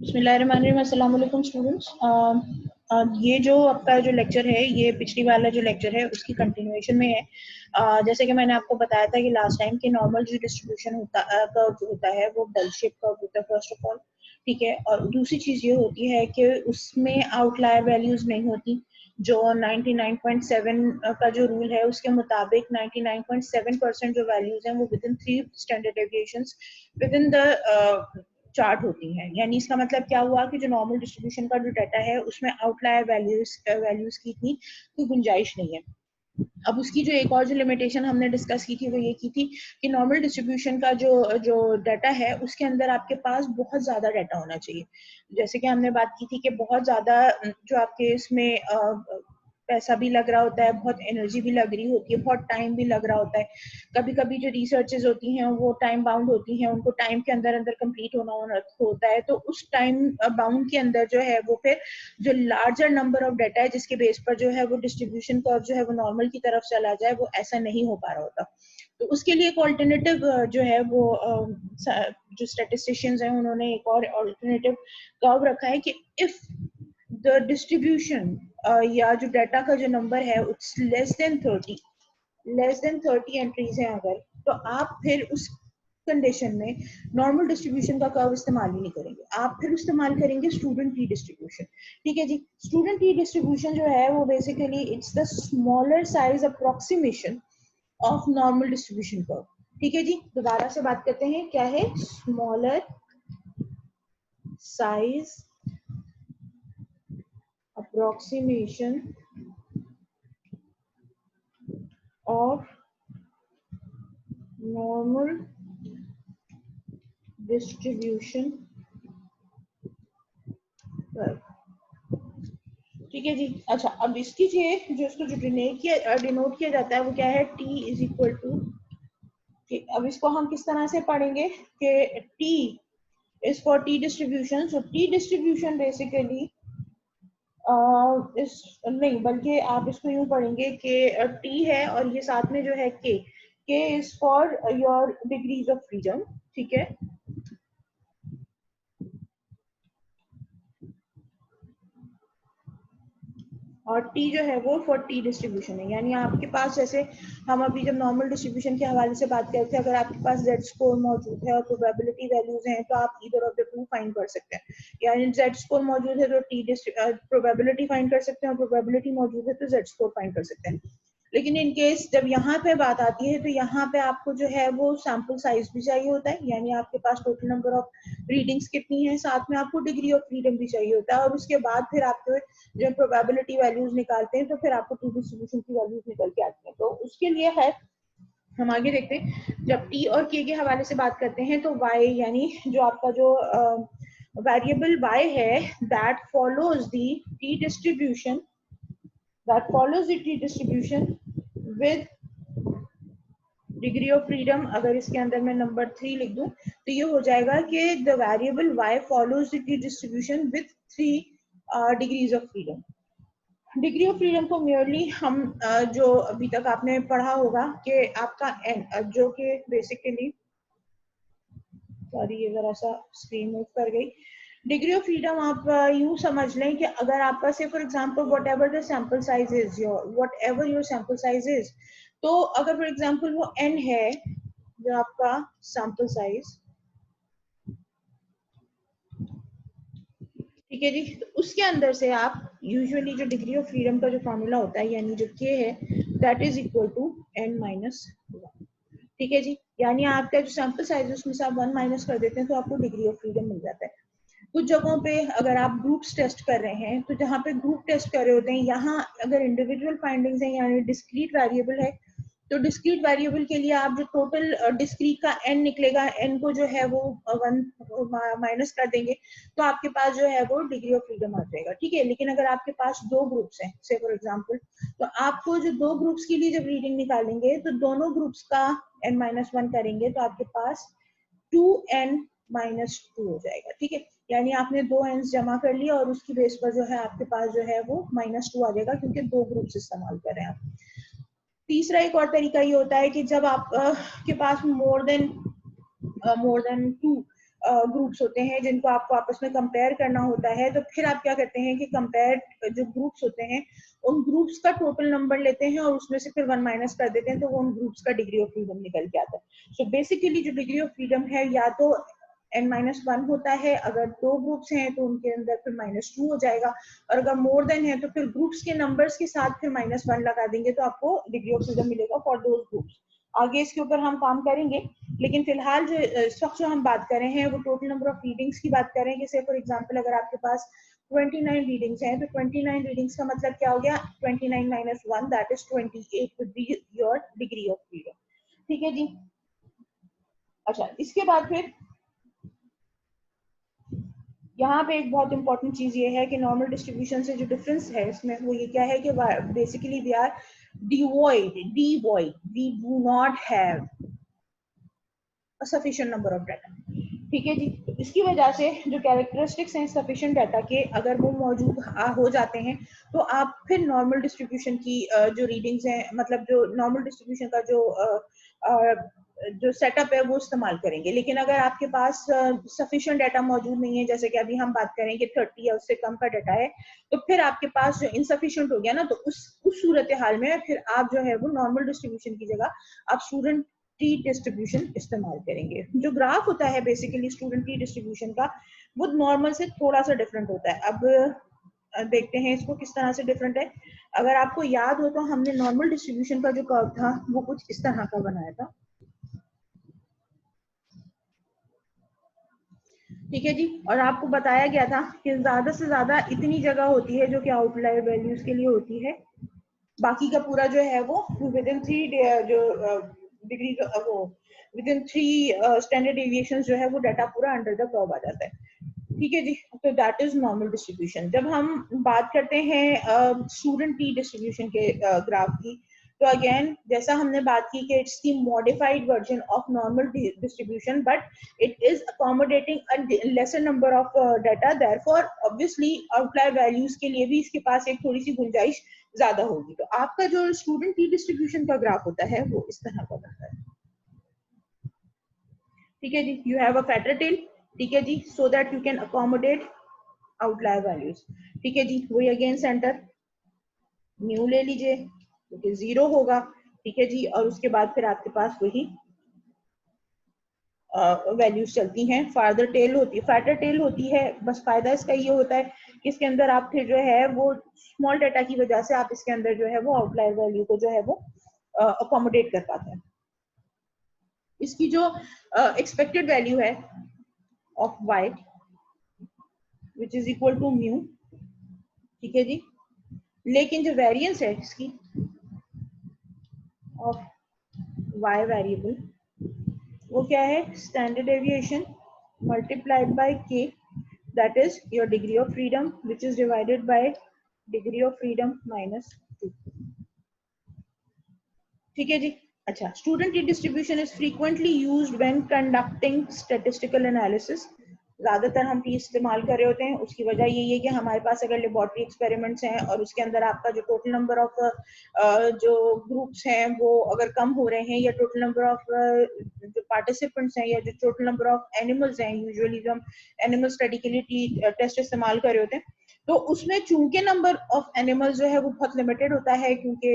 बिस्मिल्लाहिर्रहमानिर्रहीम। अस्सलाम वालेकुम स्टूडेंट्स। ये जो आपका जो लेक्चर है ये पिछली वाला जो लेक्चर है उसकी कंटिन्यूएशन में है। जैसे कि मैंने आपको बताया था कि लास्ट टाइम कि नॉर्मल जो डिस्ट्रीब्यूशन होता है वो बेल शेप कर्व होता है फर्स्ट ऑफ ऑल, ठीक है। और दूसरी चीज़ ये होती है कि उसमें आउटलायर वैल्यूज नहीं होती। जो 99.7 का जो रूल है उसके मुताबिक 99.7% जो वैल्यूज हैं वो with in 3 standard deviations with in the chart होती हैं। यानी इसका मतलब क्या हुआ कि जो नॉर्मल डिस्ट्रीब्यूशन का जो डाटा है उसमें आउटलायर वैल्यूज की इतनी कोई गुंजाइश नहीं है। अब उसकी जो एक और जो लिमिटेशन हमने डिस्कस की थी वो ये की थी कि नॉर्मल डिस्ट्रीब्यूशन का जो जो डाटा है उसके अंदर आपके पास बहुत ज्यादा डाटा होना चाहिए। जैसे कि हमने बात की थी कि बहुत ज्यादा जो आपके इसमें पैसा भी लग रहा होता है, बहुत एनर्जी भी लग रही होती है, बहुत टाइम भी लग रहा होता है। कभी कभी जो रिसर्चेज होती हैं वो टाइम बाउंड होती हैं, उनको टाइम के अंदर अंदर कंप्लीट होना होता है। तो उस टाइम बाउंड के अंदर जो है वो फिर जो लार्जर नंबर ऑफ डाटा है जिसके बेस पर जो है वो डिस्ट्रीब्यूशन कर्व जो है वो नॉर्मल की तरफ चला जाए, वो ऐसा नहीं हो पा रहा होता। तो उसके लिए एक ऑल्टरनेटिव जो है वो जो स्टैटिस्टिशियंस हैं उन्होंने एक और ऑल्टरनेटिव कर्व रखा है कि इफ द डिस्ट्रीब्यूशन या जो डाटा का जो नंबर है इट्स लेस देन 30 एंट्रीज हैं अगर, तो आप फिर उस कंडीशन में नॉर्मल डिस्ट्रीब्यूशन का कर्व इस्तेमाल ही नहीं करेंगे, आप फिर इस्तेमाल करेंगे स्टूडेंट टी डिस्ट्रीब्यूशन। ठीक है जी। स्टूडेंट टी डिस्ट्रीब्यूशन जो है वो basically it's the smaller size approximation of normal distribution curve. ठीक है जी। दोबारा से बात करते हैं, क्या है? Smaller size approximation of normal distribution curve. ठीक है जी। अच्छा, अब इसकी जो इसको जो डिनोट किया जाता है वो क्या है? T is equal to. अब इसको हम किस तरह से पढ़ेंगे कि T is for T distribution. So T distribution basically इस नहीं, बल्कि आप इसको यूं पढ़ेंगे कि टी है और ये साथ में जो है के is for your degrees of freedom. ठीक है। और टी जो है वो फॉर टी डिस्ट्रीब्यूशन है। यानी आपके पास, जैसे हम अभी जब नॉर्मल डिस्ट्रीब्यूशन के हवाले से बात करते हैं, अगर आपके पास जेड स्कोर मौजूद है और प्रोबेबिलिटी वैल्यूज हैं तो आप either of the two find कर सकते हैं। यानी जेड स्कोर मौजूद है तो टी प्रोबेबिलिटी फाइंड कर सकते हैं, और प्रोबेबिलिटी मौजूद है तो जेड स्कोर फाइंड कर सकते हैं। लेकिन इन केस जब यहाँ पे बात आती है तो यहाँ पे आपको जो है वो सैंपल साइज भी चाहिए होता है। यानी आपके पास टोटल नंबर ऑफ रीडिंग्स कितनी है, साथ में आपको डिग्री ऑफ फ्रीडम भी चाहिए होता है, और उसके बाद फिर आपको जब प्रोबेबिलिटी वैल्यूज निकालते हैं तो फिर आपको टी डिस्ट्रीब्यूशन की वैल्यूज निकल के आती हैं। तो उसके लिए है, हम आगे देखते हैं। जब टी और के हवाले से बात करते हैं तो वाई, यानी जो आपका जो वेरिएबल वाई है, that follows the T distribution with degree of freedom. अगर इसके अंदर मैं नंबर 3 लिख दूं तो ये हो जाएगा कि the variable Y follows the T distribution with 3 degrees of freedom. Degree of freedom को मेयरली हम जो अभी तक आपने पढ़ा होगा कि आपका एन, जो कि बेसिकली, सॉरी ये जरा सा स्क्रीन मूव कर गई। डिग्री ऑफ फ्रीडम आप यूं समझ लें कि अगर आपका से for example what ever the sample size is your, what ever your sample size is, तो अगर फॉर एग्जांपल वो एन है जो आपका सैंपल साइज, ठीक है जी, तो उसके अंदर से आप यूजुअली जो डिग्री ऑफ फ्रीडम का जो फॉर्मूला होता है, यानी जो के है, that is equal to n minus 1। ठीक है जी। यानी आपका जो सैंपल साइज है उसमें से आप 1 माइनस कर देते हैं तो आपको डिग्री ऑफ फ्रीडम मिल जाता है। कुछ जगहों पे अगर आप ग्रुप्स टेस्ट कर रहे हैं तो जहाँ पे ग्रुप टेस्ट कर रहे होते हैं, यहाँ अगर इंडिविजुअल फाइंडिंग्स हैं यानी डिस्क्रीट वेरिएबल है, तो डिस्क्रीट वेरिएबल के लिए आप जो टोटल डिस्क्रीट का एन निकलेगा, एन को जो है वो 1 माइनस कर देंगे तो आपके पास जो है वो डिग्री ऑफ फ्रीडम आ जाएगा। ठीक है। लेकिन अगर आपके पास दो ग्रुप्स हैं से फॉर एग्जांपल, तो आपको जो दो ग्रुप्स के लिए जब रीडिंग निकालेंगे तो दोनों ग्रुप्स का n माइनस 1 करेंगे तो आपके पास 2n माइनस 2 हो जाएगा। ठीक है। यानी आपने दो एंस जमा कर लिया और उसकी बेस पर जो है आपके पास जो है वो -2 आ जाएगा, क्योंकि दो ग्रुप्स इस्तेमाल कर रहे हैं आप। तीसरा एक और तरीका ये होता है कि जब आप के पास मोर देन 2 ग्रुप्स होते हैं जिनको आपको आपस में कंपेयर करना होता है, तो फिर आप क्या करते हैं कि कंपेयर जो ग्रुप्स होते हैं उन ग्रुप्स का टोटल नंबर लेते हैं और उसमें से फिर 1 माइनस कर देते हैं, तो वो उन ग्रुप्स का डिग्री ऑफ फ्रीडम निकल के आता है। सो बेसिकली जो डिग्री ऑफ फ्रीडम है या तो n-1 होता है, अगर 2 ग्रुप्स हैं तो उनके अंदर फिर -2 हो जाएगा, और अगर मोर देन है तो फिर ग्रुप्स के नंबर्स के साथ फिर -1 लगा देंगे तो आपको डिग्री ऑफ फ्रीडम मिलेगा फॉर दोज ग्रुप्स। आगे इसके ऊपर हम काम करेंगे, लेकिन फिलहाल जो इस वक्त जो हम बात कर रहे हैं वो टोटल नंबर ऑफ रीडिंग्स की बात कर रहे हैं। जैसे फॉर एग्जांपल अगर आपके पास 29 रीडिंग्स हैं तो 29 रीडिंग्स का मतलब क्या हो गया, 29 - 1 that is 28 with be your degree of freedom. ठीक है जी। अच्छा, इसके बाद फिर यहाँ पे एक बहुत इंपॉर्टेंट चीज ये है कि नॉर्मल डिस्ट्रीब्यूशन से जो डिफरेंस है इसमें वो ये क्या है कि basically we are devoid, we do not have a sufficient number of data। ठीक है जी। तो इसकी वजह से जो कैरेक्टरिस्टिक्स हैं सफिशिएंट डाटा के, अगर वो मौजूद हो जाते हैं तो आप फिर नॉर्मल डिस्ट्रीब्यूशन की जो रीडिंग्स हैं, मतलब जो नॉर्मल डिस्ट्रीब्यूशन का जो सेटअप है वो इस्तेमाल करेंगे। लेकिन अगर आपके पास सफिशिएंट डाटा मौजूद नहीं है, जैसे कि अभी हम बात करें कि 30 या उससे कम का डाटा है, तो फिर आपके पास जो इनसफिशिएंट हो गया ना, तो उस सूरत हाल में फिर आप जो है वो नॉर्मल डिस्ट्रीब्यूशन की जगह आप स्टूडेंट टी डिस्ट्रीब्यूशन इस्तेमाल करेंगे। जो ग्राफ होता है बेसिकली स्टूडेंट टी डिस्ट्रीब्यूशन का, वो नॉर्मल से थोड़ा सा डिफरेंट होता है। अब देखते हैं इसको किस तरह से डिफरेंट है। अगर आपको याद हो तो हमने नॉर्मल डिस्ट्रीब्यूशन का जो कर्व था वो कुछ इस तरह का बनाया था। ठीक है जी। और आपको बताया गया था कि ज्यादा से ज्यादा इतनी जगह होती है जो कि आउटलायर वैल्यूज के लिए होती है, बाकी का पूरा जो है वो विद इन 3 जो डिग्री वो विद इन 3 स्टैंडर्ड डेविएशन जो है वो डाटा पूरा अंडर द कर्व आ जाता है। ठीक है जी। तो दैट इज नॉर्मल डिस्ट्रीब्यूशन। जब हम बात करते हैं स्टूडेंट टी डिस्ट्रीब्यूशन के ग्राफ की, तो अगेन जैसा हमने बात की कि it's the modified version of normal distribution, but it is accommodating a lesser number of data, therefore obviously outlier values के लिए भी इसके पास एक थोड़ी सी गुंजाइश ज्यादा होगी। तो आपका जो स्टूडेंट टी डिस्ट्रीब्यूशन का ग्राफ होता है वो इस तरह का बनता है। ठीक है जी। You have a fatter tail. ठीक है जी, so that you can accommodate outlier values. ठीक है जी। वही अगेन सेंटर न्यू ले लीजिए क्योंकि 0 होगा। ठीक है जी। और उसके बाद फिर आपके पास वही वैल्यूज चलती हैं। फादर टेल होती है, फैटर टेल होती है। बस फायदा इसका ये होता है कि इसके अंदर आप फिर जो है वो स्मॉल डाटा की वजह से आप इसके अंदर जो है वो आउटलायर वैल्यू को जो है वो अकोमोडेट कर पाते हैं। इसकी जो एक्सपेक्टेड वैल्यू है of y which is equal to mu. ठीक है जी। लेकिन जो वेरिएंस है इसकी ऑफ y वेरिएबल वो क्या है, standard deviation multiplied by k, that is your degree of freedom which is divided by degree of freedom -2। ठीक है जी। अच्छा, student T distribution is frequently used when conducting statistical analysis. ज्यादातर हम T इस्तेमाल कर रहे होते हैं, उसकी वजह यही है कि हमारे पास अगर लेबोरेटरी एक्सपेरिमेंट्स हैं और उसके अंदर आपका जो टोटल नंबर ऑफ जो ग्रुप्स हैं वो अगर कम हो रहे हैं, या टोटल नंबर ऑफ जो पार्टिसिपेंट्स हैं, या जो टोटल नंबर ऑफ एनिमल्स हैं, यूजुअली जो हम एनिमल स्टडी के लिए टी टेस्ट इस्तेमाल कर रहे होते हैं, तो उसमें चूंकि नंबर ऑफ एनिमल्स जो है वो बहुत लिमिटेड होता है, क्योंकि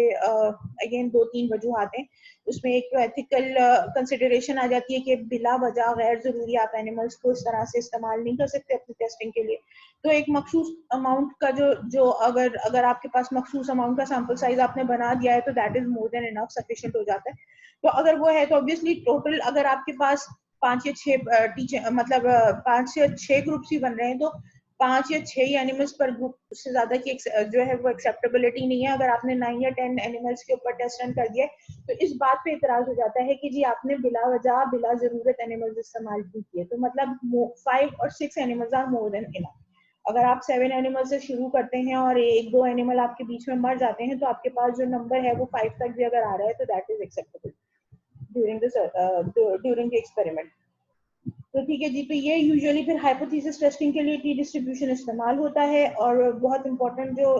अगेन 2-3 वजूहात हैं। उसमें एक तो एथिकल कंसिडरेशन आ जाती है कि बिला वजह गैर जरूरी आप एनिमल्स को इस तरह से इस्तेमाल नहीं कर सकते अपनी टेस्टिंग के लिए। तो एक मखसूस अमाउंट का जो अगर आपके पास मखसूस अमाउंट का सैंपल साइज आपने बना दिया है तो that is more than enough, sufficient हो जाता है। तो अगर वो है तो ऑब्वियसली टोटल अगर आपके पास 5 या 6 टीचर मतलब 5 या 6 ग्रुप्स ही बन रहे हैं, तो 5 या 6 एनिमल्स पर ग्रुप, उससे ज्यादा की जो है वो एक्सेप्टेबिलिटी नहीं है। अगर आपने 9 या 10 एनिमल्स के ऊपर टेस्ट रन कर दिया तो इस बात पे इतराज हो जाता है कि जी आपने बिला वजह बिला जरूरत एनिमल्स इस्तेमाल किए। तो मतलब 5 और 6 animals are more than enough. अगर आप 7 एनिमल से शुरू करते हैं और 1-2 एनिमल आपके बीच में मर जाते हैं, तो आपके पास जो नंबर है वो 5 तक भी अगर आ रहा है तो that is acceptable during the experiment. तो ठीक है जी। तो ये यूजुअली फिर हाइपोथेसिस टेस्टिंग के लिए टी डिस्ट्रीब्यूशन इस्तेमाल होता है। और बहुत इंपॉर्टेंट जो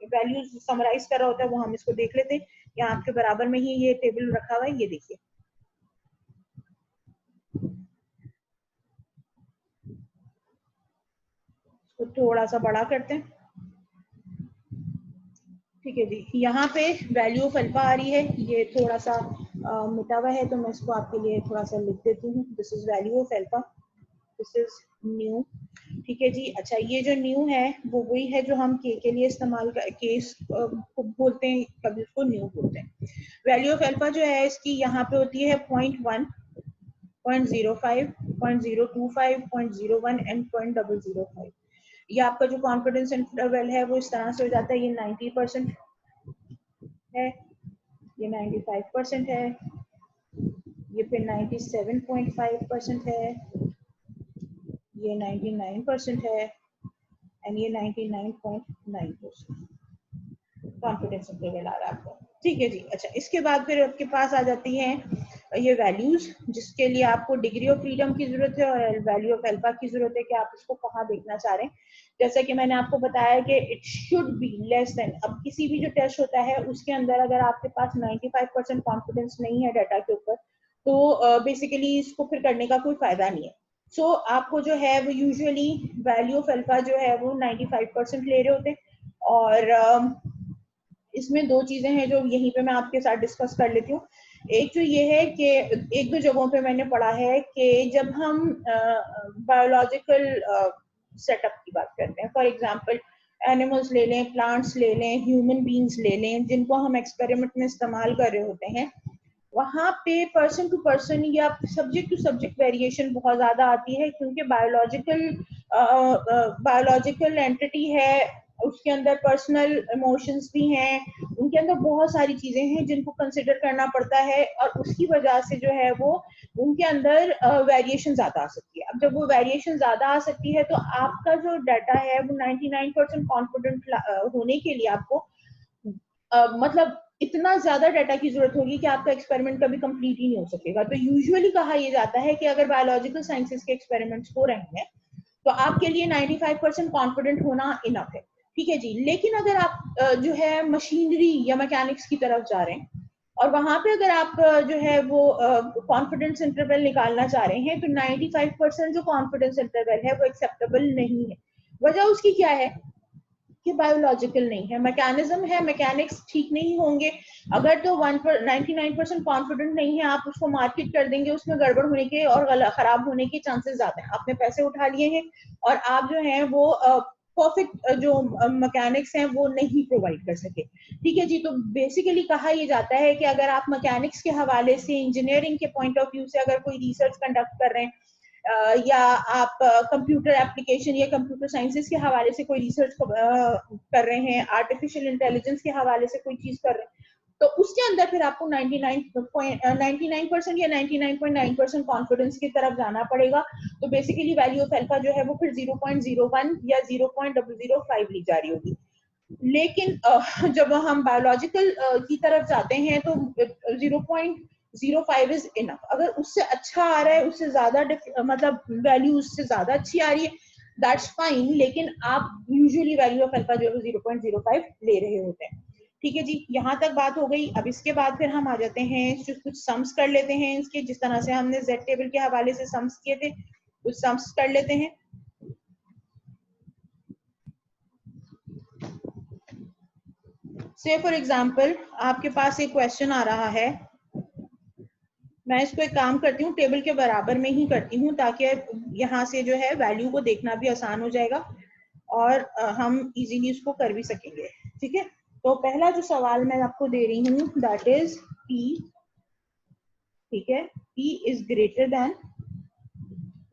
वैल्यूज समराइज कर रहा होता है वो हम इसको देख लेते हैं। यहाँ आपके बराबर में ही ये टेबल रखा हुआ है, ये देखिए। तो थोड़ा सा बड़ा करते हैं, ठीक है जी। यहाँ पे वैल्यू ऑफ अल्फा आ रही है, ये थोड़ा सा मिटा हुआ है तो मैं इसको आपके लिए थोड़ा सा लिख देती हूँ। This is value of alpha, this is new, ठीक है जी। अच्छा, ये जो न्यू है वो वही है जो हम के लिए इस्तेमाल कर केस को बोलते हैं, कभी उसको न्यू बोलते हैं। वैल्यू ऑफ अल्फा जो है इसकी यहाँ पे होती है 0.1, 0.05, 0.025, 0.01 एंड 0.005। ये आपका जो कॉन्फिडेंस इंटरवल है वो इस तरह से हो जाता है, ये 90% है, ये 95% है, ये फिर 97.5% है, ये 99% है एंड ये 99.9% कॉन्फिडेंस इंटरवल आ रहा है आपको, ठीक है जी। अच्छा, इसके बाद फिर आपके पास आ जाती हैं ये वैल्यूज, जिसके लिए आपको डिग्री ऑफ फ्रीडम की जरूरत है और वैल्यू ऑफ अल्फा की जरूरत है कि आप इसको कहाँ देखना चाह रहे हैं। जैसा कि मैंने आपको बताया कि it should be less than, अब किसी भी जो टेस्ट होता है उसके अंदर अगर आपके पास 95% कॉन्फिडेंस नहीं है डाटा के ऊपर, तो बेसिकली इसको फिर करने का कोई फायदा नहीं है। सो आपको जो है वो यूजुअली वैल्यू ऑफ अल्फा जो है वो 95% ले रहे होते हैं। और इसमें दो चीजें हैं जो यहीं पे मैं आपके साथ डिस्कस कर लेती हूँ। एक तो ये है कि एक दो जगहों पे मैंने पढ़ा है कि जब हम बायोलॉजिकल सेटअप की बात करते हैं, फॉर एग्जांपल एनिमल्स ले लें, प्लांट्स ले लें, ह्यूमन बींग्स ले लें, जिनको हम एक्सपेरिमेंट में इस्तेमाल कर रहे होते हैं, वहाँ पे पर्सन टू पर्सन या सब्जेक्ट टू सब्जेक्ट वेरिएशन बहुत ज्यादा आती है, क्योंकि बायोलॉजिकल एंटिटी है, उसके अंदर पर्सनल इमोशंस भी हैं, उनके अंदर बहुत सारी चीजें हैं जिनको कंसिडर करना पड़ता है, और उसकी वजह से जो है वो उनके अंदर वेरिएशन ज्यादा आ सकती है। अब जब वो वेरिएशन ज्यादा आ सकती है तो आपका जो डाटा है वो 99% कॉन्फिडेंट होने के लिए आपको मतलब इतना ज्यादा डाटा की जरूरत होगी कि आपका एक्सपेरिमेंट कभी कंप्लीट ही नहीं हो सकेगा। तो यूजुअली कहा यह जाता है कि अगर बायोलॉजिकल साइंसेस के एक्सपेरिमेंट्स हो रहे हैं तो आपके लिए 95% कॉन्फिडेंट होना इनफ है, ठीक है जी। लेकिन अगर आप जो है मशीनरी या मैकेनिक्स की तरफ जा रहे हैं और वहां पे अगर आप जो है वो कॉन्फिडेंस इंटरवल निकालना चाह रहे हैं, तो 95% जो कॉन्फिडेंस इंटरवल है वो एक्सेप्टेबल नहीं है। वजह उसकी क्या है कि बायोलॉजिकल नहीं है, मैकेनिज्म है, मैकेनिक्स ठीक नहीं होंगे। अगर तो 99% कॉन्फिडेंट नहीं है, आप उसको मार्केट कर देंगे, उसमें गड़बड़ होने के और खराब होने के चांसेस ज्यादा हैं। आपने पैसे उठा लिए हैं और आप जो है वो परफेक्ट जो मैकेनिक्स हैं वो नहीं प्रोवाइड कर सके, ठीक है जी। तो बेसिकली कहा यह जाता है कि अगर आप मैकेनिक्स के हवाले से, इंजीनियरिंग के पॉइंट ऑफ व्यू से अगर कोई रिसर्च कंडक्ट कर रहे हैं, या आप कंप्यूटर एप्लीकेशन या कंप्यूटर साइंसेस के हवाले से कोई रिसर्च कर रहे हैं, आर्टिफिशियल इंटेलिजेंस के हवाले से कोई चीज कर रहे हैं, तो उसके अंदर फिर आपको 99% या 99.9% कॉन्फिडेंस की तरफ जाना पड़ेगा। तो बेसिकली वैल्यू ऑफ अल्फा जो है वो फिर 0.01 या 0.005 ली जा रही होगी। लेकिन जब हम बायोलॉजिकल की तरफ जाते हैं तो 0.05 इज इनफ। अगर उससे अच्छा आ रहा है, उससे ज्यादा मतलब वैल्यू उससे ज्यादा अच्छी आ रही है, दैट्स फाइन, लेकिन आप यूजुअली वैल्यू ऑफ अल्फा जो है 0.05 ले रहे होते हैं, ठीक है जी। यहाँ तक बात हो गई। अब इसके बाद फिर हम आ जाते हैं कुछ सम्स कर लेते हैं इसके, जिस तरह से हमने जेड टेबल के हवाले से सम्स किए थे, कुछ सम्स कर लेते हैं। से फॉर एग्जाम्पल आपके पास एक क्वेश्चन आ रहा है, मैं इसको एक काम करती हूँ, टेबल के बराबर में ही करती हूँ ताकि यहाँ से जो है वैल्यू को देखना भी आसान हो जाएगा और हम इजीली इसको कर भी सकेंगे, ठीक है। तो पहला जो सवाल मैं आपको दे रही हूँ दैट इज P, ठीक है, P इज ग्रेटर देन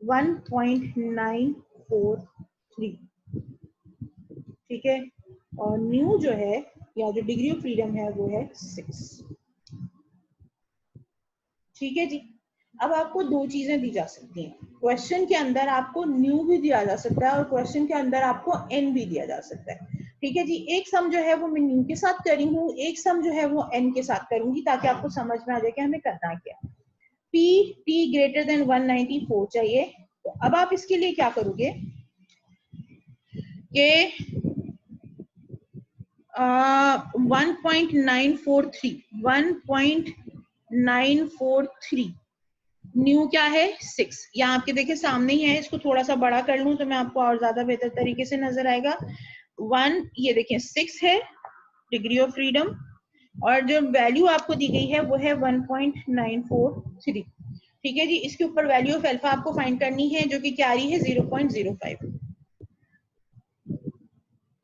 1.943, ठीक है, और न्यू जो है या जो डिग्री ऑफ फ्रीडम है वो है 6, ठीक है जी। अब आपको दो चीजें दी जा सकती हैं, क्वेश्चन के अंदर आपको न्यू भी दिया जा सकता है और क्वेश्चन के अंदर आपको एन भी दिया जा सकता है, ठीक है जी। एक सम जो है वो मैं न्यू के साथ करी हूँ, एक सम जो है वो एन के साथ करूंगी ताकि आपको समझ में आ जाए कि हमें करना क्या। P T ग्रेटर देन 194 चाहिए, तो अब आप इसके लिए क्या करोगे कि 1.943 न्यू क्या है 6, यहाँ आपके देखिए सामने ही है, इसको थोड़ा सा बड़ा कर लूं तो मैं आपको और ज्यादा बेहतर तरीके से नजर आएगा। 1 ये देखिए 6 है डिग्री ऑफ फ्रीडम, और जो वैल्यू आपको दी गई है वो है 1.943। ठीक है जी, इसके ऊपर वैल्यू ऑफ अल्फा आपको फाइंड करनी है जो कि क्या आ रही है 0.05।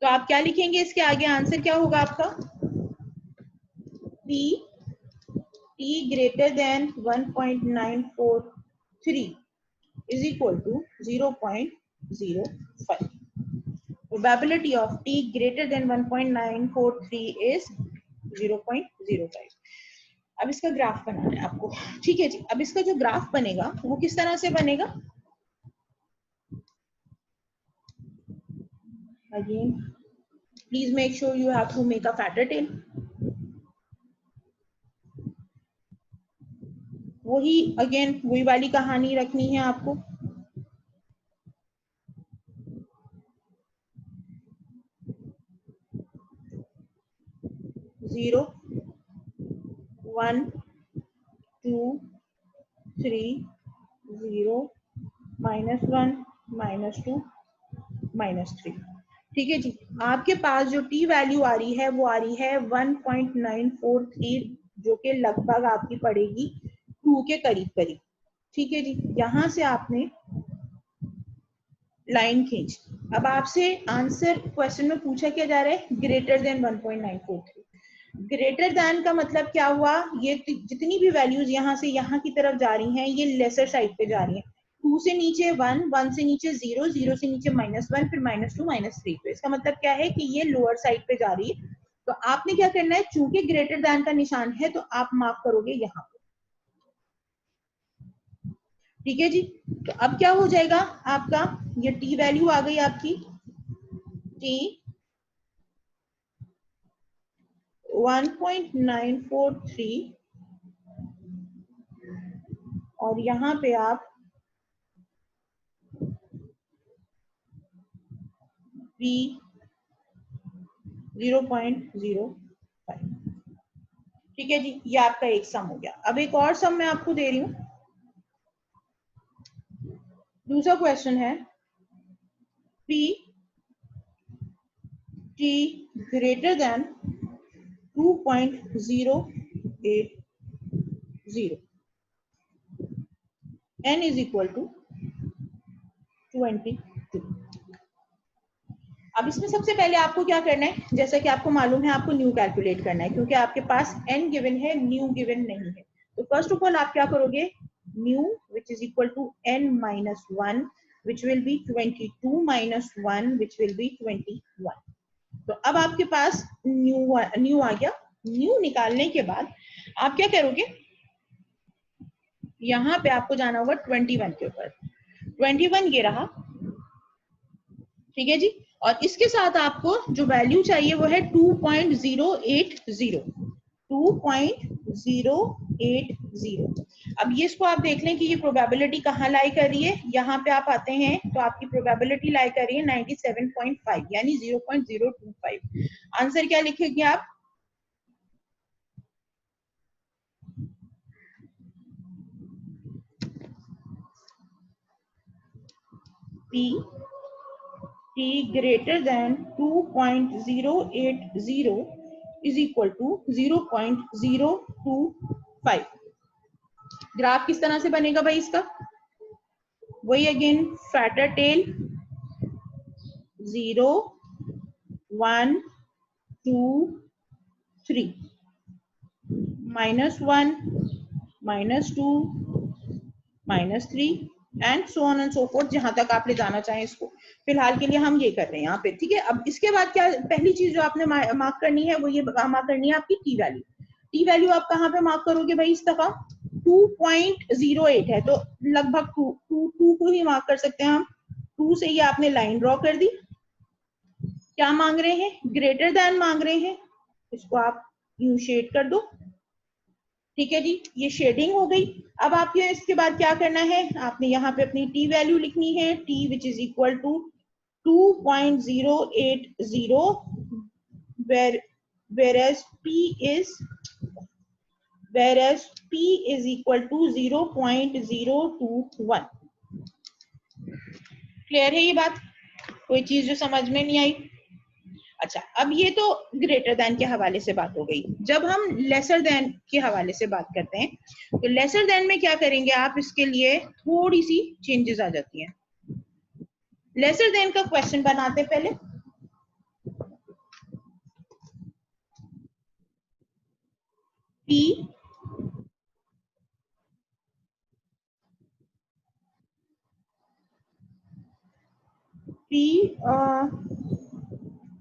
तो आप क्या लिखेंगे इसके आगे, आंसर क्या होगा आपका, P T greater than 1.943 is equal to 0.05. Probability of T greater than 1.943 is 0.05. अब इसका ग्राफ बनाना है आपको। ठीक है जी, अब इसका जो ग्राफ बनेगा वो किस तरह से बनेगा, again please make sure you have to make a fatter tail. वही अगेन वही वाली कहानी रखनी है आपको। 0 1 2 3 0 -1 -2 -3। ठीक है जी, आपके पास जो टी वैल्यू आ रही है वो आ रही है 1.943, जो कि लगभग आपकी पड़ेगी 2 के करीब करीब। ठीक है जी, यहां से आपने लाइन खींच। अब आपसे आंसर क्वेश्चन में पूछा क्या जा रहा है, ग्रेटर देन 1.943। ग्रेटर देन का मतलब क्या हुआ, ये जितनी भी वैल्यूज यहाँ से यहाँ की तरफ जा रही हैं ये लेसर साइड पे जा रही हैं। 2 से नीचे 1, 1 से नीचे 0, 0 से नीचे -1, फिर -2 -3। तो इसका मतलब क्या है कि ये लोअर साइड पे जा रही है। तो आपने क्या करना है, चूंकि ग्रेटर देन का निशान है तो आप मार्क करोगे यहाँ। ठीक है जी, तो अब क्या हो जाएगा आपका, ये टी वैल्यू आ गई आपकी टी 1.943, और यहाँ पे आप P 0.05। ठीक है जी, ये आपका एक सम हो गया। अब एक और सम मैं आपको दे रही हूं, दूसरा क्वेश्चन है P T greater than 2.080, n is equal to 22। अब इसमें सबसे पहले आपको क्या करना है, जैसा कि आपको मालूम है आपको न्यू कैलकुलेट करना है, क्योंकि आपके पास n गिवन है, न्यू गिवन नहीं है। तो फर्स्ट ऑफ ऑल आप क्या करोगे, nu which is equal to n minus 1 which will be 22 minus 1 which will be 21। तो अब आपके पास न्यू आ गया। न्यू निकालने के बाद आप क्या करोगे, यहाँ पे आपको जाना होगा 21 के ऊपर। 21 ये रहा। ठीक है जी, और इसके साथ आपको जो वैल्यू चाहिए वो है 2.080। 2.080। अब ये इसको आप देख लें कि ये प्रोबेबिलिटी कहाँ लाई कर रही है, यहाँ पे आप आते हैं तो आपकी प्रोबेबिलिटी लाई कर रही है 97.5 यानी 0.025। आंसर क्या लिखेंगे आप, P T greater than 2.080 is equal to 0.025। Graph किस तरह से बनेगा भाई इसका, वही again fatter tail 0 1 2 3 -1 -2 -3 and so on and so forth, जहां तक आप ले जाना चाहें इसको। फिलहाल के लिए हम ये कर रहे हैं यहाँ पे। ठीक है, अब इसके बाद क्या, पहली चीज जो आपने मार्क करनी है वो ये मार्क करनी है आपकी टी वैल्यू। टी वैल्यू आप कहाँ पे मार्क करोगे भाई इस दफा, 2.08 है तो लगभग 2 को ही मार्क कर सकते हैं हम। 2 से ही आपने लाइन ड्रॉ कर दी। क्या मांग रहे हैं, ग्रेटर देन मांग रहे हैं, इसको आप यूं शेड कर दो। ठीक है जी, ये शेडिंग हो गई। अब आपके इसके बाद क्या करना है, आपने यहाँ पे अपनी टी वैल्यू लिखनी है, T which is equal to 2.080 whereas p is whereas p is equal to 0.021. Clear है ये बात? कोई चीज जो समझ में नहीं आई? अच्छा, अब ये तो ग्रेटर देन के हवाले से बात हो गई। जब हम लेसर देन के हवाले से बात करते हैं तो लेसर देन में क्या करेंगे आप, इसके लिए थोड़ी सी चेंजेस आ जाती हैं। लेसर देन का क्वेश्चन बनाते हैं पहले।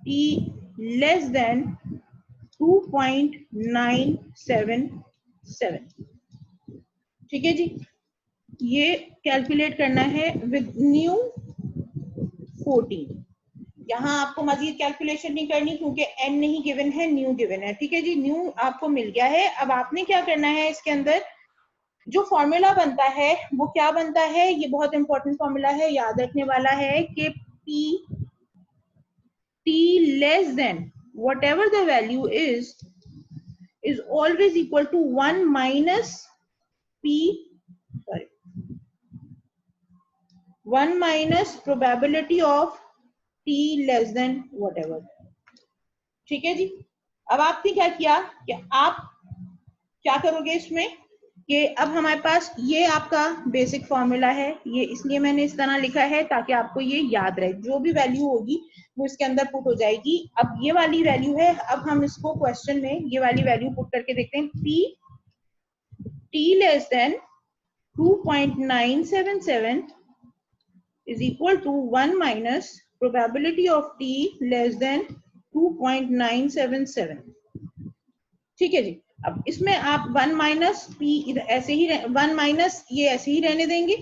P less than 2.977। ठीक है जी, ये कैलकुलेट करना है विद न्यू 14। यहाँ आपको मजीद कैलकुलेशन नहीं करनी क्योंकि n नहीं गिवन है, न्यू गिवन है। ठीक है जी, न्यू आपको मिल गया है। अब आपने क्या करना है, इसके अंदर जो फॉर्मूला बनता है वो क्या बनता है, ये बहुत इंपॉर्टेंट फॉर्मूला है, याद रखने वाला है कि t less than whatever the value is always equal to 1 minus probability of t less than whatever। ठीक है जी, अब आपने क्या किया कि आप क्या करोगे इसमें कि अब हमारे पास ये आपका बेसिक फॉर्मूला है, ये इसलिए मैंने इस तरह लिखा है ताकि आपको ये याद रहे, जो भी वैल्यू होगी वो इसके अंदर पुट हो जाएगी। अब ये वाली वैल्यू है, अब हम इसको क्वेश्चन में ये वाली वैल्यू पुट करके देखते हैं। t less than 2.977 is equal to 1 minus probability of t less than 2.977। ठीक है जी, अब इसमें आप 1 माइनस पी ऐसे ही 1 माइनस ये ऐसे ही रहने देंगे।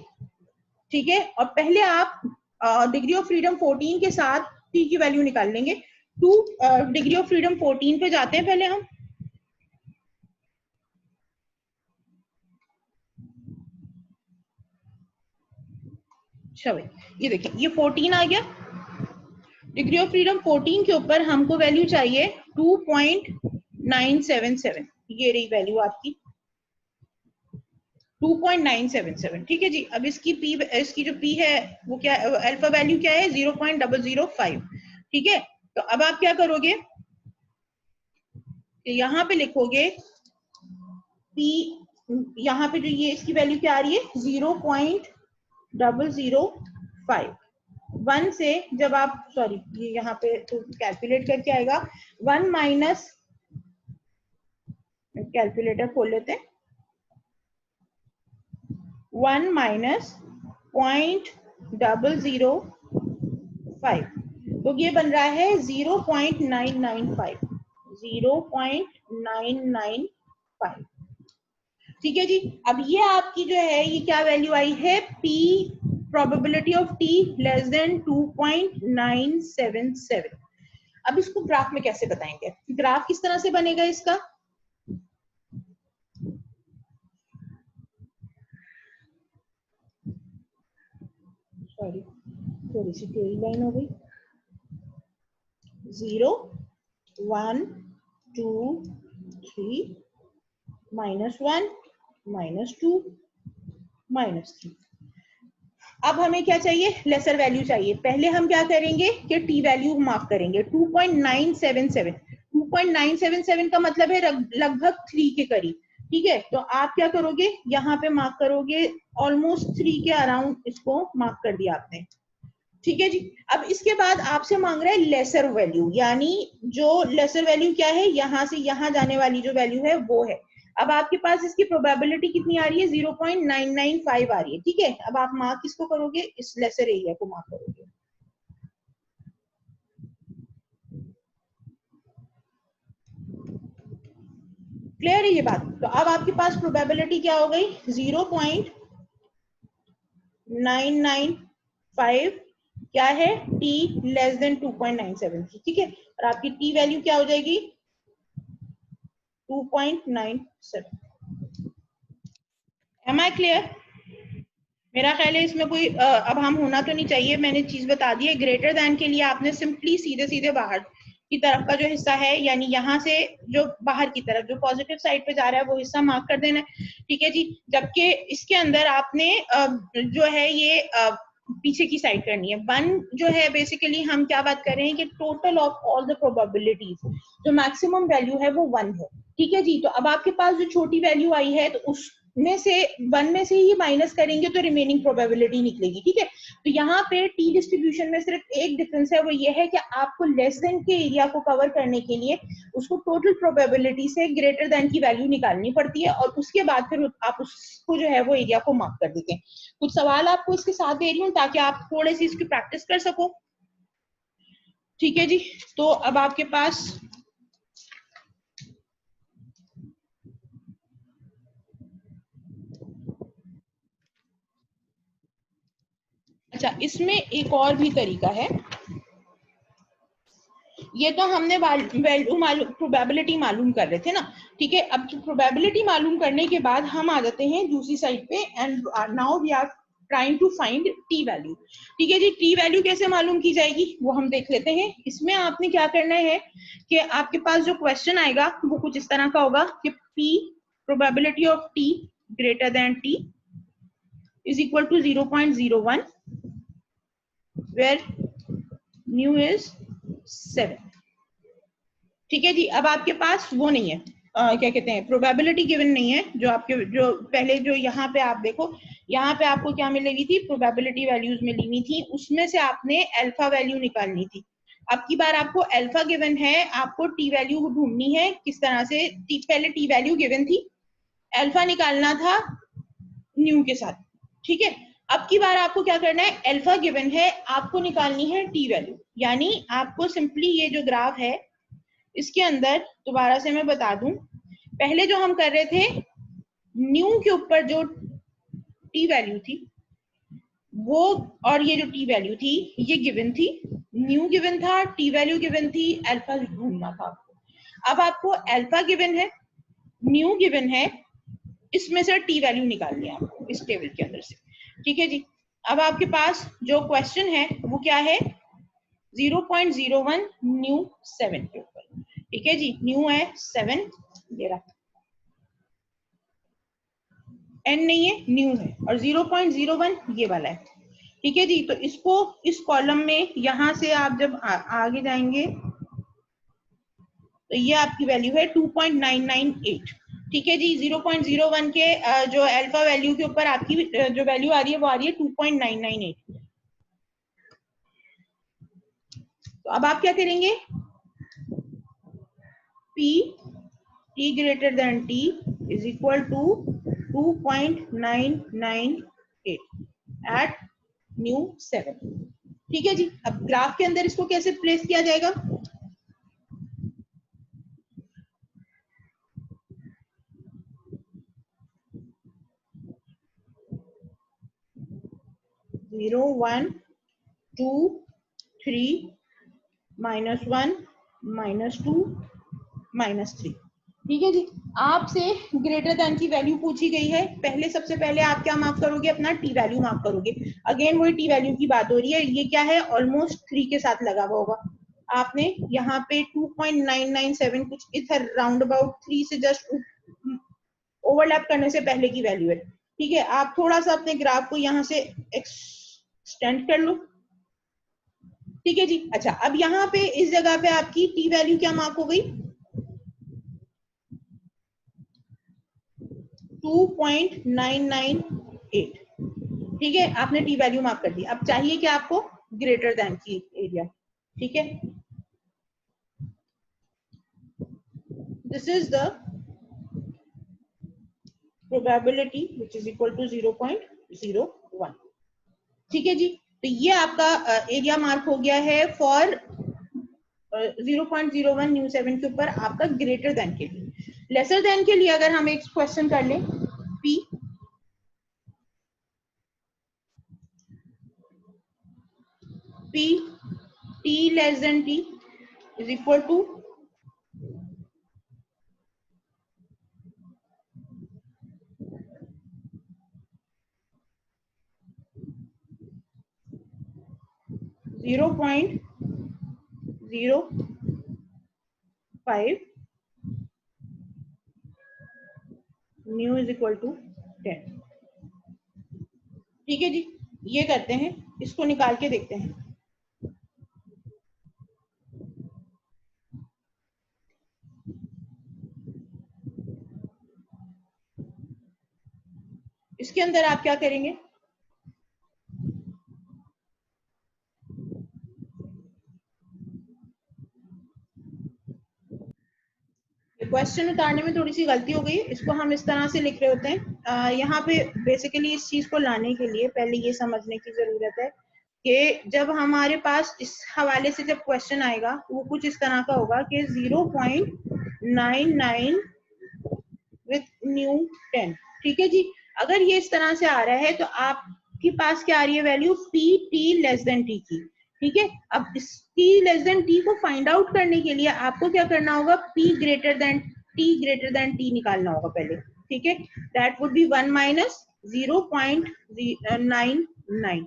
ठीक है, और पहले आप डिग्री ऑफ फ्रीडम 14 के साथ टी की वैल्यू निकाल लेंगे। डिग्री ऑफ फ्रीडम 14 पे जाते हैं पहले हम। अच्छा भाई, ये देखिए ये 14 आ गया। डिग्री ऑफ फ्रीडम 14 के ऊपर हमको वैल्यू चाहिए 2.977। ये रही वैल्यू आपकी 2.977। ठीक है जी, अब इसकी जो पी है वो क्या, अल्फा वैल्यू क्या है, 0.005। ठीक है, तो अब आप क्या करोगे, यहाँ पे लिखोगे पी, यहाँ पे जो ये इसकी वैल्यू क्या आ रही है 0.005। 1 से जब आप ये यहाँ पे तो कैलकुलेट करके आएगा 1 माइनस, कैलकुलेटर खोल लेते हैं, 1 माइनस 0.005 तो ये बन रहा है 0.995। 0.995। ठीक है जी, अब ये आपकी जो है ये क्या वैल्यू आई है, p probability of t less than 2.977। अब इसको ग्राफ में कैसे बताएंगे, ग्राफ किस तरह से बनेगा इसका, सॉरी थोड़ी सी टेढ़ी लाइन हो गई, 0 1 2 3 -1 -2 -3। अब हमें क्या चाहिए, लेसर वैल्यू चाहिए। पहले हम क्या करेंगे कि टी वैल्यू मार्क करेंगे 2.977। 2.977 का मतलब है लगभग 3 के करीब। ठीक है, तो आप क्या करोगे, यहाँ पे मार्क करोगे ऑलमोस्ट 3 के अराउंड, इसको मार्क कर दिया आपने। ठीक है जी, अब इसके बाद आपसे मांग रहा है लेसर वैल्यू, यानी जो लेसर वैल्यू क्या है, यहाँ से यहाँ जाने वाली जो वैल्यू है वो है। अब आपके पास इसकी प्रोबेबिलिटी कितनी आ रही है, 0.995 आ रही है। ठीक है, अब आप मार्क किसको करोगे, इस लेसर एरिया को मार्क करोगे। क्लियर है ये बात? तो अब आपके पास प्रोबेबिलिटी क्या हो गई, 0.995 क्या है, t लेस देन 2.973। ठीक है, और आपकी t वैल्यू क्या हो जाएगी 2.97। Am I clear? मेरा ख्याल है इसमें कोई अब हम होना तो नहीं चाहिए, मैंने चीज बता दी है। ग्रेटर देन के लिए आपने सिंपली सीधे सीधे बाहर की तरफ का जो हिस्सा है, यानी यहाँ से जो बाहर की तरफ जो पॉजिटिव साइड पे जा रहा है वो हिस्सा मार्क कर देना है, ठीक है जी। जबकि इसके अंदर आपने जो है ये पीछे की साइड करनी है। वन जो है बेसिकली हम क्या बात कर रहे हैं कि total of all the probabilities, जो मैक्सिमम वैल्यू है वो वन है, ठीक है जी। तो अब आपके पास जो छोटी वैल्यू आई है तो उसमें से वन में से ही माइनस करेंगे तो रिमेनिंग प्रोबेबिलिटी निकलेगी, ठीक है। तो यहाँ पे टी डिस्ट्रीब्यूशन में सिर्फ एक डिफरेंस है, वो ये है कि आपको लेस देन के एरिया को कवर करने के लिए उसको टोटल प्रोबेबिलिटी से ग्रेटर देन की वैल्यू निकालनी पड़ती है, और उसके बाद फिर आप उसको जो है वो एरिया को मार्क कर देते हैं। कुछ सवाल आपको इसके साथ दे रही हूँ ताकि आप थोड़ी सी इसकी प्रैक्टिस कर सको, ठीक है जी। तो अब आपके पास अच्छा, इसमें एक और भी तरीका है। ये तो हमने वैल्यू मालूम, प्रोबेबिलिटी मालूम कर रहे थे ना, ठीक है। अब प्रोबेबिलिटी मालूम करने के बाद हम आ जाते हैं दूसरी साइड पे, and now we are trying to find T value, ठीक है जी। टी वैल्यू कैसे मालूम की जाएगी वो हम देख लेते हैं। इसमें आपने क्या करना है कि आपके पास जो क्वेश्चन आएगा वो कुछ इस तरह का होगा कि P probability of T greater than T is equal to 0.01 where nu is 7, ठीक है जी। अब आपके पास वो नहीं है, क्या कहते हैं, प्रोबेबिलिटी गिवन नहीं है। जो आपके जो पहले जो यहाँ पे आप देखो, यहाँ पे आपको क्या मिलेगी थी, प्रोबेबिलिटी वैल्यूज मिली हुई थी, उसमें से आपने अल्फा वैल्यू निकालनी थी। अब की बार आपको अल्फा गिवन है, आपको टी वैल्यू ढूंढनी है किस तरह से। पहले टी वैल्यू गिवन थी, अल्फा निकालना था न्यू के साथ, ठीक है। अब की बार आपको क्या करना है, अल्फा गिवन है, आपको निकालनी है टी वैल्यू। यानी आपको सिंपली ये जो ग्राफ है इसके अंदर दोबारा से मैं बता दूं, पहले जो हम कर रहे थे न्यू के ऊपर जो टी वैल्यू थी वो, और ये जो टी वैल्यू थी ये गिवन थी, न्यू गिवन था, टी वैल्यू गिवन थी, अल्फा ढूंढना था आपको। अब आपको अल्फा गिवन है, न्यू गिवन है, इसमें से टी वैल्यू निकालनी है आपको इस टेबल के अंदर से, ठीक है जी। अब आपके पास जो क्वेश्चन है वो क्या है, 0.01 न्यू 7 के ऊपर, ठीक है जी। न्यू है 7, ये रहा, एन नहीं है, न्यू है, और 0.01 ये वाला है, ठीक है जी। तो इसको इस कॉलम में यहां से आप जब आगे जाएंगे तो ये आपकी वैल्यू है 2.998, ठीक है जी। 0.01 के जो अल्फा वैल्यू के ऊपर आपकी जो वैल्यू आ रही है वो आ रही है 2.998। तो अब आप क्या करेंगे, P t greater than t is equal to 2.998 at new 7, ठीक है जी। अब ग्राफ के अंदर इसको कैसे प्लेस किया जाएगा, जीरो 1 2 3 -1 -2 -3, ठीक है जी। आपसे ग्रेटर देन की वैल्यू पूछी गई है, पहले सबसे पहले आप क्या मार्क करोगे, अपना टी वैल्यू मार्क करोगे। अगेन वही टी वैल्यू की बात हो रही है, ये क्या है, ऑलमोस्ट 3 के साथ लगा हुआ होगा। आपने यहाँ पे 2.997 कुछ इधर राउंड अबाउट 3 से जस्ट ओवरलैप करने से पहले की वैल्यू है, ठीक है। आप थोड़ा सा अपने ग्राफ को यहाँ से एक्सटेंड कर लो, ठीक है जी। अच्छा, अब यहाँ पे इस जगह पे आपकी टी वैल्यू क्या मार्क हो गई, 2.998, ठीक है। आपने टी वैल्यू मार्क कर दी। अब चाहिए कि आपको ग्रेटर देन की एरिया, ठीक है। This is the probability which is equal to 0.01, ठीक है जी। तो ये आपका एरिया मार्क हो गया है फॉर 0.01 न्यू 7 के ऊपर आपका ग्रेटर देन के लिए। लेसर देन के लिए अगर हम एक क्वेश्चन कर लें, P P t less than t is equal to 0.01 5 nu is equal to 10। ठीक है जी, ये करते हैं, इसको निकाल के देखते हैं। इसके अंदर आप क्या करेंगे, क्वेश्चन उतारने में थोड़ी सी गलती हो गई, इसको हम इस तरह से लिख रहे होते हैं। यहाँ पे बेसिकली इस चीज को लाने के लिए पहले ये समझने की जरूरत है कि जब हमारे पास इस हवाले से जब क्वेश्चन आएगा वो कुछ इस तरह का होगा कि 0.99 विद न्यू 10। ठीक है जी, अगर ये इस तरह से आ रहा है तो आपके पास क्या आ रही है value, P T less than T की। ठीक है, अब इस टी लेस देन टी को फाइंड आउट करने के लिए आपको क्या करना होगा, पी ग्रेटर देन टी निकालना होगा पहले। ठीक है, दैट वुड बी 1 माइनस 0.99।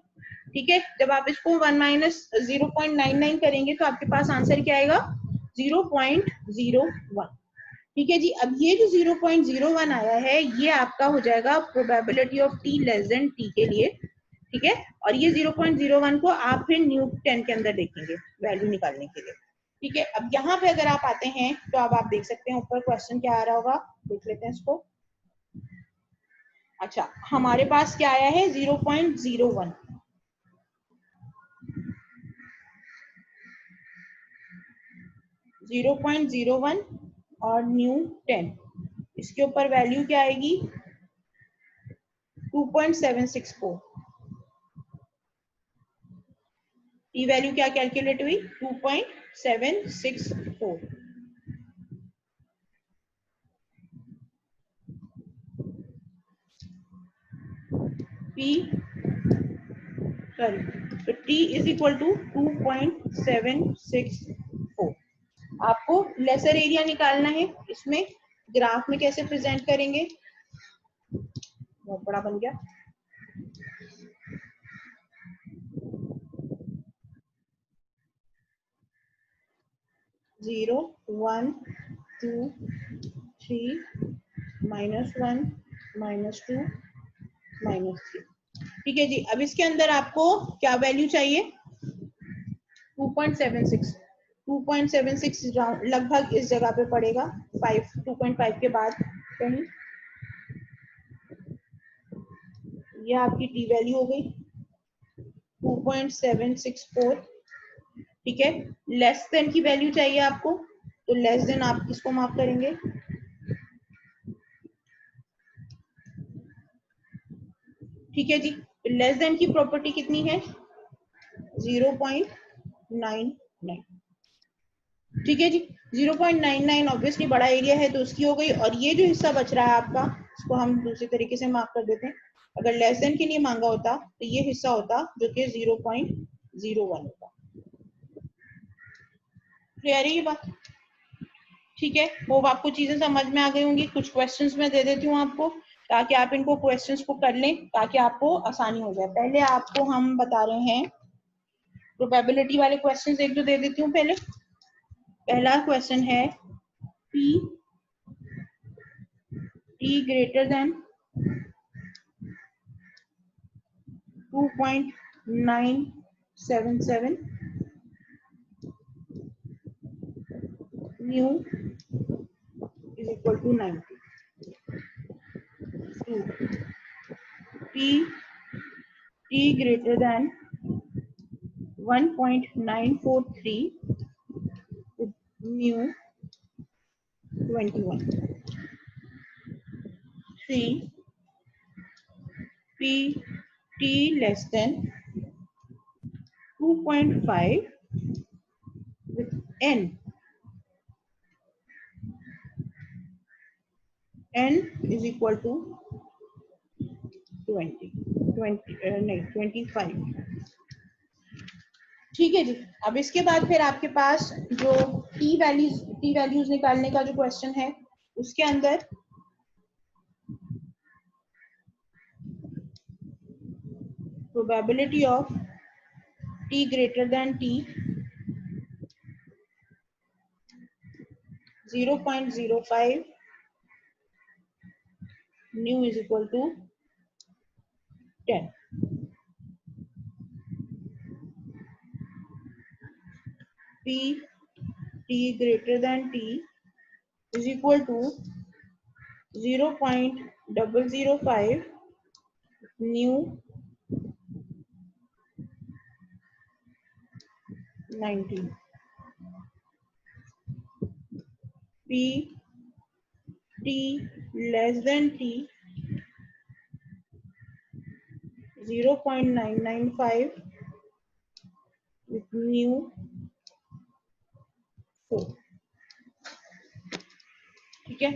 ठीक है, जब आप इसको 1 माइनस 0.99 करेंगे तो आपके पास आंसर क्या आएगा, 0.01। ठीक है जी, अब ये जो 0.01 आया है ये आपका हो जाएगा probability of T less than T के लिए। ठीक है, और ये 0.01 को आप फिर न्यू 10 के अंदर देखेंगे वैल्यू निकालने के लिए। ठीक है, अब यहाँ पे अगर आप आते हैं तो अब आप देख सकते हैं ऊपर क्वेश्चन क्या आ रहा होगा, देख लेते हैं इसको। अच्छा, हमारे पास क्या आया है, 0.01। और न्यू 10, इसके ऊपर वैल्यू क्या आएगी, 2.764। ई वैल्यू क्या कैलकुलेट हुई, 2.764। पी सॉरी, तो टी इज इक्वल टू 2.764। आपको लेसर एरिया निकालना है, इसमें ग्राफ में कैसे प्रेजेंट करेंगे, बहुत बड़ा बन गया, जीरो 1 2 3 -1 -2 -3। ठीक है जी, अब इसके अंदर आपको क्या वैल्यू चाहिए, 2.76। 2.76 लगभग इस जगह पे पड़ेगा, 2.5 के बाद कहीं, ये आपकी टी वैल्यू हो गई 2.764। ठीक है, लेस देन की वैल्यू चाहिए आपको, तो लेस देन आप किसको मार्क करेंगे, ठीक है जी, लेस देन की प्रॉपर्टी कितनी है, 0.99। ठीक है जी, 0.99 ऑब्वियसली बड़ा एरिया है तो उसकी हो गई, और ये जो हिस्सा बच रहा है आपका, इसको हम दूसरे तरीके से मार्क कर देते हैं। अगर लेस देन के लिए मांगा होता तो ये हिस्सा होता जो कि 0.01 होता। क्लियर है ये बात, ठीक है, वो आपको चीजें समझ में आ गई होंगी। कुछ क्वेश्चंस मैं दे देती हूँ आपको, ताकि आप इनको क्वेश्चंस को कर लें, ताकि आपको आसानी हो जाए। पहले आपको हम बता रहे हैं प्रोबेबिलिटी वाले क्वेश्चंस, एक दो दे देती हूँ पहले। पहला क्वेश्चन है, P T greater then 2.977 new is equal to 90. 2 t greater than 1.943 with mu 21. 3 p t less than 2.5 with n is equal to 20 नहीं 25। ठीक है जी, अब इसके बाद फिर आपके पास जो टी वैल्यूज निकालने का जो क्वेश्चन है, उसके अंदर probability of t greater than t 0.05 nu is equal to 10. P t greater than t is equal to 0.005 new 19. P t less than t 0.995 with new 4. ठीक है,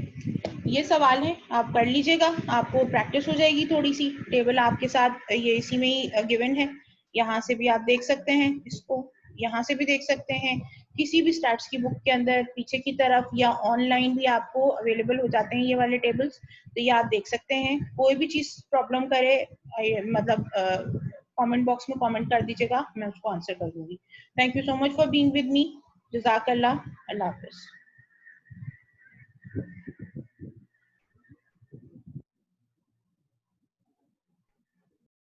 ये सवाल है, आप कर लीजिएगा, आपको प्रैक्टिस हो जाएगी थोड़ी सी। टेबल आपके साथ ये इसी में ही गिवन है, यहाँ से भी आप देख सकते हैं, इसको यहाँ से भी देख सकते हैं, किसी भी स्टैट्स की बुक के अंदर पीछे की तरफ या ऑनलाइन भी आपको अवेलेबल हो जाते हैं ये वाले टेबल्स, तो ये आप देख सकते हैं। कोई भी चीज प्रॉब्लम करे मतलब कमेंट बॉक्स में कमेंट कर दीजिएगा, मैं उसको आंसर कर दूंगी। Thank you so much for being with me. जज़ाकल्लाह। अल्लाह हाफिज।